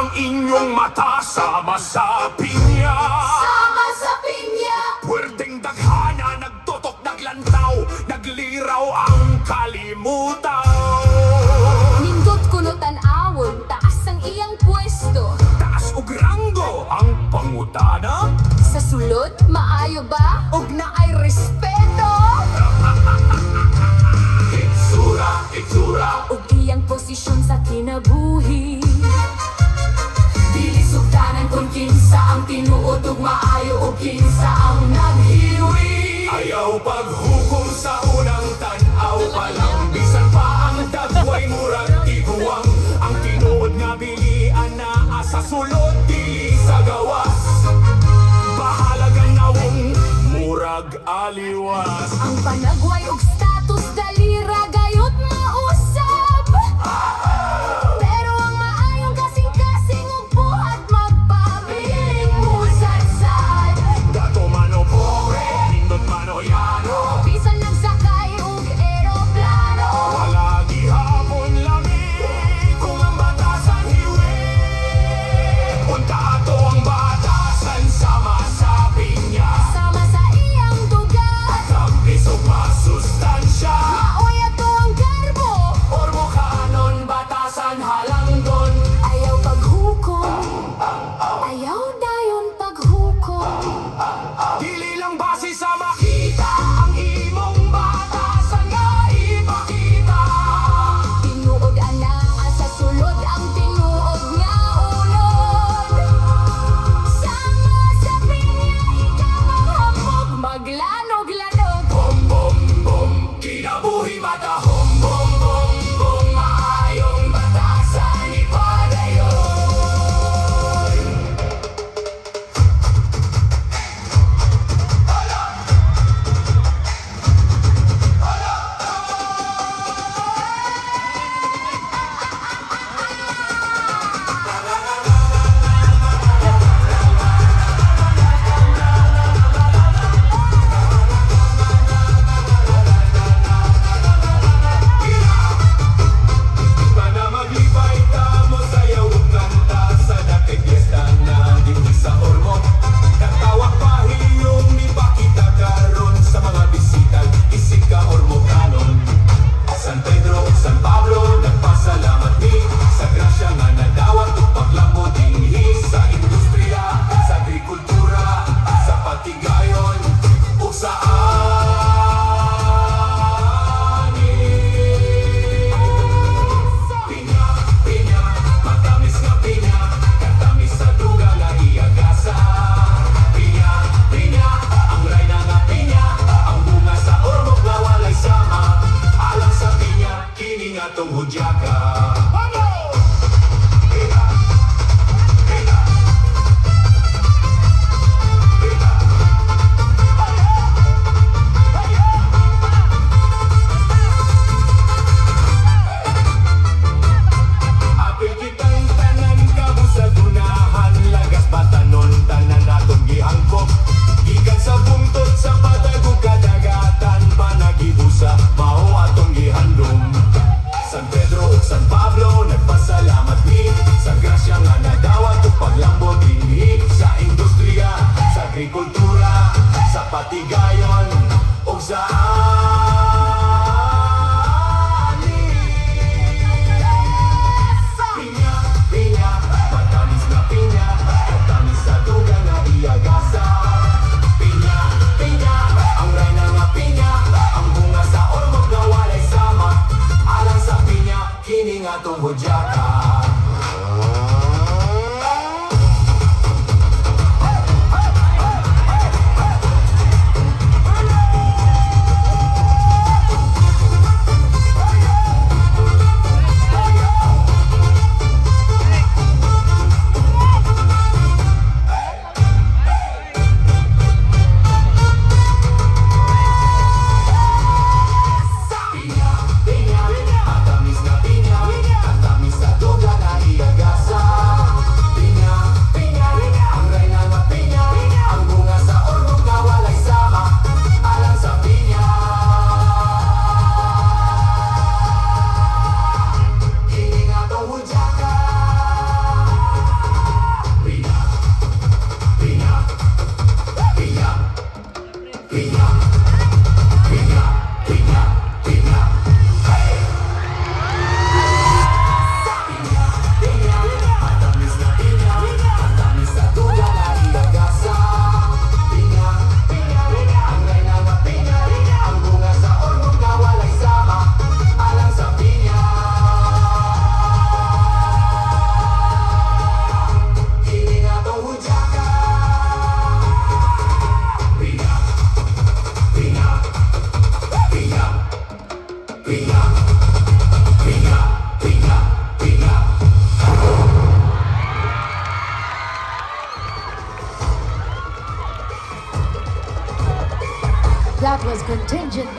ang inyong mata, sama sa pinya. Sama sa pinya. Puwerteng daghana, nagtutok, naglantaw, nagliraw ang kalimutan. Nindot kuno tan-awon, taas ang iyang pwesto. Taas ug ranggo ang pangutana. Sa sulod, maayo ba? Ug na ay respeto. Itsura, Ug iyang posisyon sa kinabuhi. Dili sugdanan kung kinsa ang tinuod ug maayo ug kinsa ang naghiwi. ayaw paghukom sa unang tan-aw pa lang. Bisan pa ang dagway murag tiguang. Ang tinuod nga bilian na sa sulod, dili sa gawas. Bahalagang nawong murag aliwas. Ang panagway ug status dalira gayud mausab. Pero ang maayong kasing-kasing ug buhat magpabiling musadsad. Dato mano pore, nindot mano yano. Bisan nagsakay ug eroplano. Wala gihapon lami kung ang batasan hiwi. Punta ato ang batasan, sama sa pinya. Sama sa iyang duga. Ang isog masusta. Pinga, pinga, pinga, pinga. That was contingent